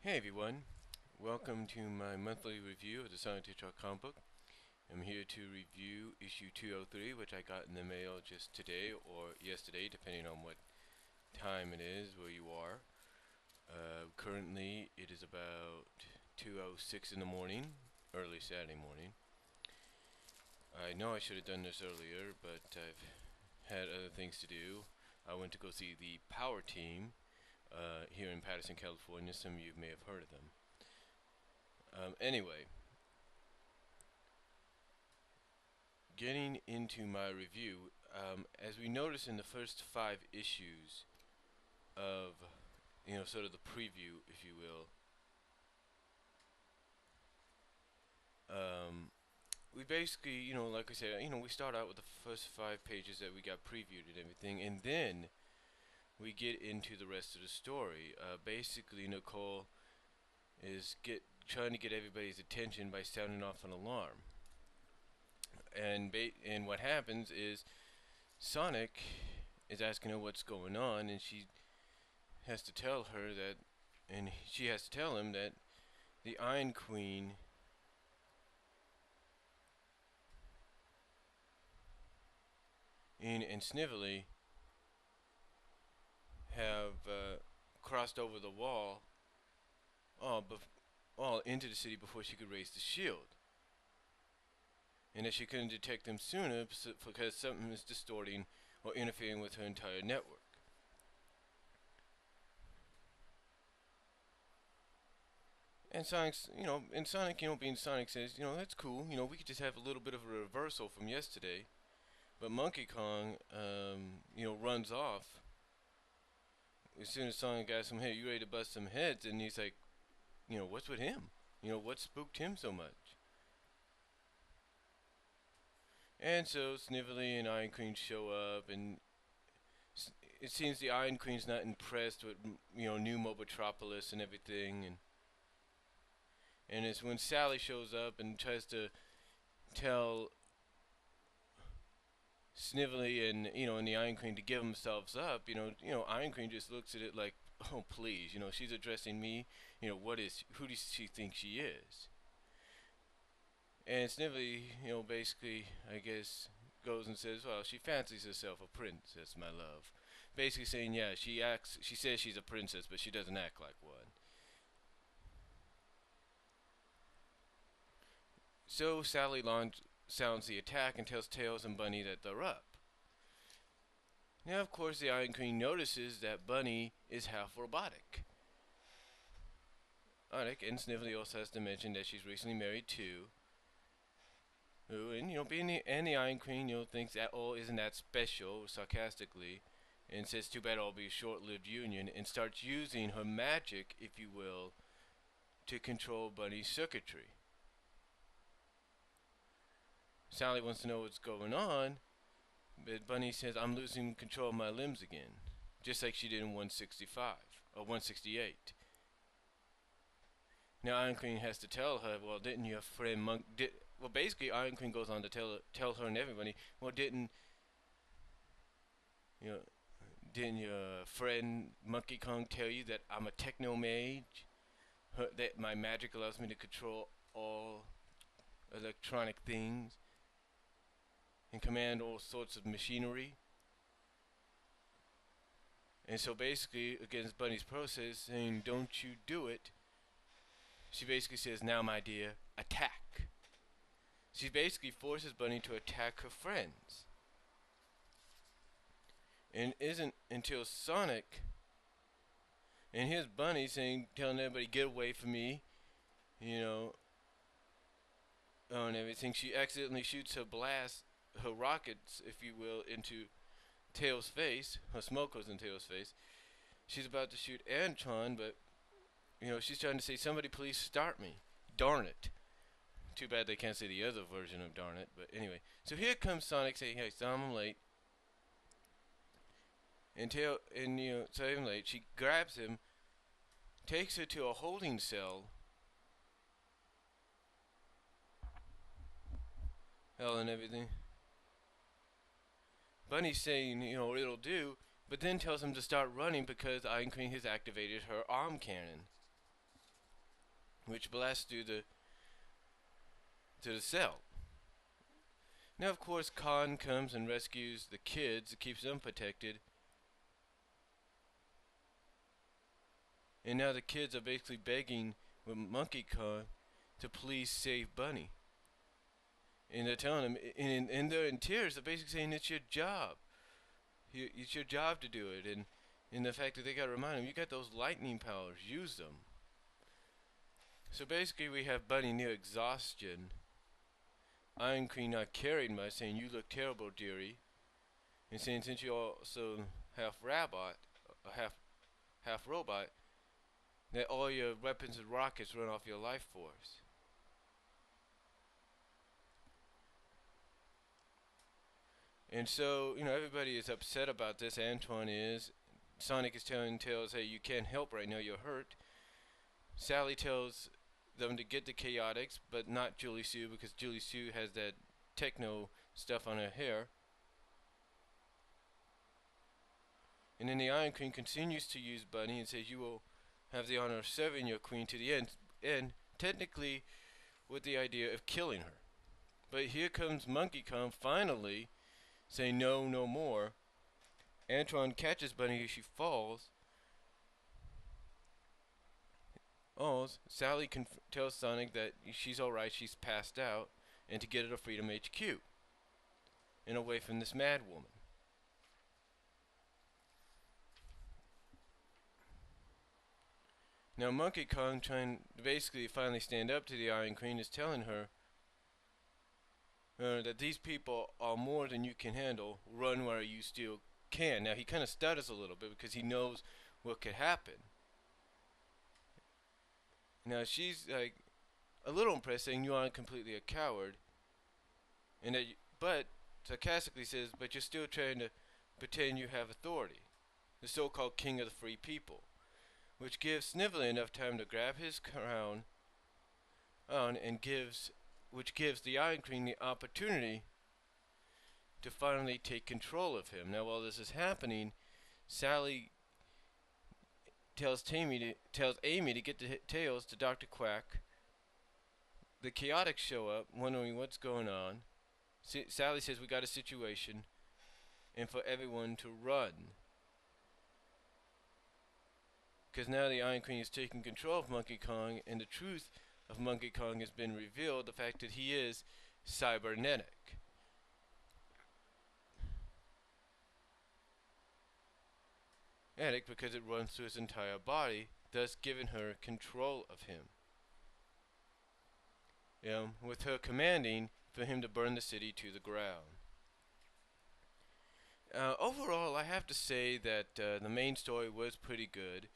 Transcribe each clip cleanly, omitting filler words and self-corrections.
Hey everyone, welcome to my monthly review of the Sonic the Hedgehog comic book. I'm here to review issue 203, which I got in the mail just today or yesterday, depending on what time it is where you are. Currently, it is about 2:06 in the morning, early Saturday morning. I know I should have done this earlier, but I've had other things to do. I went to go see the Power Team here in Patterson, California. Some of you may have heard of them. Anyway, getting into my review, as we notice in the first 5 issues of, sort of the preview, if you will, we basically, like I said, we start out with the first 5 pages that we got previewed and everything, and then we get into the rest of the story. Basically, Nicole is trying to get everybody's attention by sounding off an alarm, and what happens is Sonic is asking her what's going on, and has to tell her that, and she has to tell him that the Iron Queen and Snively have crossed over the wall all, all into the city before she could raise the shield, and that she couldn't detect them sooner because something is distorting or interfering with her entire network. And Sonic, being Sonic, says, that's cool. We could just have a little bit of a reversal from yesterday. But Monkey Kong, runs off as soon as Sonic asks him, "Hey, you ready to bust some heads?" And he's like, "What's with him? What spooked him so much?" And so Snively and Iron Queen show up, and it seems the Iron Queen's not impressed with, new Mobotropolis and everything, and it's when Sally shows up and tries to tell Snively and the Iron Queen to give themselves up. Iron Queen just looks at it like, oh please, she's addressing me. Who does she think she is? And Snively, basically, I guess, goes and says, well, she fancies herself a princess, my love. Basically saying, yeah, she says she's a princess, but she doesn't act like one. So Sally sounds the attack and tells Tails and Bunny that they're up. Now, of course, the Iron Queen notices that Bunny is half robotic. And Snively also has to mention that she's recently married too. And the Iron Queen, thinks that isn't that special, sarcastically, and says too bad it'll be a short-lived union, and starts using her magic, if you will, to control Bunny's circuitry. Sally wants to know what's going on, but Bunny says, I'm losing control of my limbs again, just like she did in 165 or 168. Now Iron Queen has to tell her, well, didn't your friend well, basically Iron Queen goes on to tell her and everybody, well, didn't your friend Monkey Kong tell you that I'm a techno mage? That my magic allows me to control all electronic things and command all sorts of machinery. And so basically, against Bunny's process, saying, don't you do it, she basically says, now my dear, attack. She basically forces Bunny to attack her friends. And it isn't until Sonic and here's Bunny telling everybody, get away from me, and everything. She accidentally shoots her rockets, if you will, into Tails' face. Her smoke goes in Tails' face. She's about to shoot Antron, but, she's trying to say, somebody please start me. Darn it. Too bad they can't say the other version of darn it, but anyway. So here comes Sonic saying, hey, Tom, I'm late. Sorry, I'm late. She grabs him, takes her to a holding cell. Hell and everything. Bunny's saying, it'll do, but then tells him to start running because Iron Queen has activated her arm cannon. which blasts through the to the cell. Now, of course, Khan comes and rescues the kids, keeps them protected, and now the kids are basically begging with Monkey Khan to please save Bunny. And they're telling him, and they're in tears. They're basically saying it's your job. It's your job to do it. And the fact that they got to remind him, you got those lightning powers, use them. So basically, we have Bunny near exhaustion. Iron Queen not caring much, saying, you look terrible, dearie. And saying, since you're also half robot, half robot, that all your weapons and rockets run off your life force. And so, everybody is upset about this. Antoine is. Sonic is telling Tails, hey, you can't help right now, you're hurt. Sally tells them to get the chaotics, but not Julie Sue, because Julie Sue has that techno stuff on her hair. And then the Iron Queen continues to use Bunny and says, you will have the honor of serving your queen to the end, and technically with the idea of killing her. But here comes Monkey Kong finally saying no, no more. Antoine catches Bunny as she falls. Oh, Sally tells Sonic that she's alright, she's passed out, and to get her to Freedom HQ and away from this mad woman. Now Monkey Kong, trying to basically finally stand up to the Iron Queen, is telling her that these people are more than you can handle. Run where you still can. Now he kind of stutters a little bit because he knows what could happen. Now she's like a little impressed, saying you aren't completely a coward, and that but sarcastically says, but you're still trying to pretend you have authority, the so-called king of the free people, which gives Snively enough time to grab his crown on and which gives the Iron Queen the opportunity to finally take control of him. Now while this is happening, Sally tells Amy to get the Tails to Dr. Quack. The Chaotix show up, wondering what's going on. Sally says we got a situation, and for everyone to run. Because now the Iron Queen is taking control of Monkey Kong, and the truth of Monkey Kong has been revealed, the fact that he is cybernetic. Because it runs through his entire body, thus giving her control of him. With her commanding for him to burn the city to the ground. Overall, I have to say that the main story was pretty good.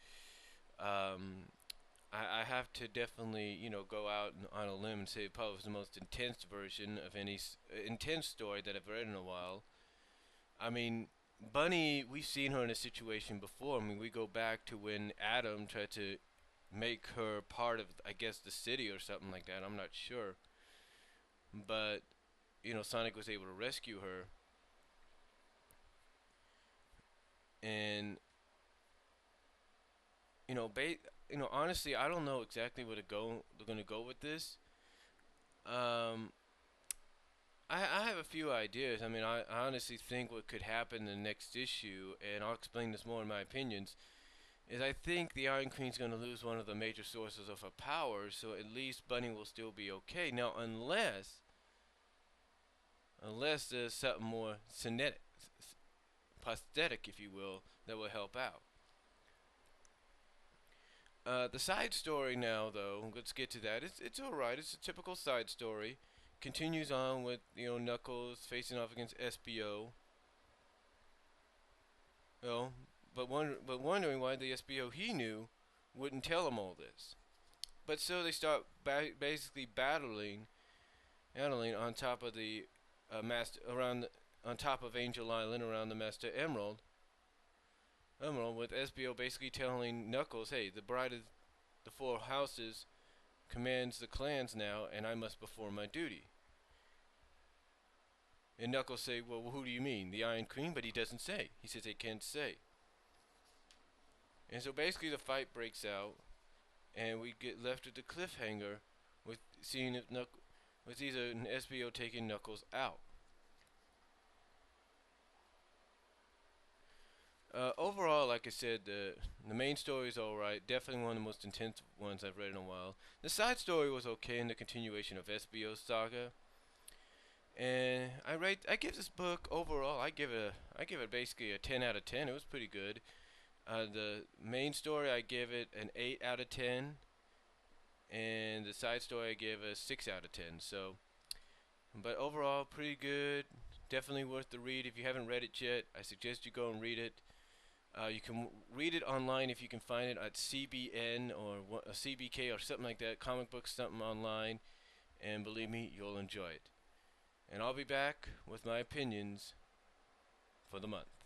I have to definitely, go out on a limb and say it probably was the most intense version of any intense story that I've read in a while. I mean, Bunny, we've seen her in a situation before. I mean, we go back to when Adam tried to make her part of, I guess, the city or something like that. I'm not sure. But, Sonic was able to rescue her. And, honestly, I don't know exactly where they're going to go with this. I have a few ideas. I mean, I honestly think what could happen in the next issue, and I'll explain this more in my opinions, is I think the Iron Queen's going to lose one of the major sources of her power, so at least Bunny will still be okay. Now, unless there's something more prosthetic, if you will, that will help out. The side story now, though, let's get to that. It's alright. It's a typical side story. Continues on with, Knuckles facing off against SBO. But wondering why the SBO he knew wouldn't tell him all this. But so they start basically battling on top of the on top of Angel Island around the Master Emerald, with SBO basically telling Knuckles, hey, the Bride of the Four Houses commands the clans now, and I must perform my duty. And Knuckles say, well, who do you mean? The Iron Queen? But he doesn't say. He says they can't say. And so basically the fight breaks out. and we get left with the cliffhanger with seeing if with either an SBO taking Knuckles out. Overall, like I said, the main story is alright. Definitely one of the most intense ones I've read in a while. The side story was okay in the continuation of SBO's saga. And I give this book overall I give it basically a 10 out of 10. It was pretty good. The main story I give it an 8 out of 10, and the side story I give a 6 out of 10. So, but overall pretty good. Definitely worth the read. If you haven't read it yet, I suggest you go and read it. You can read it online if you can find it at CBN or a CBK or something like that, comic book something online, and believe me, you'll enjoy it. And I'll be back with my opinions for the month.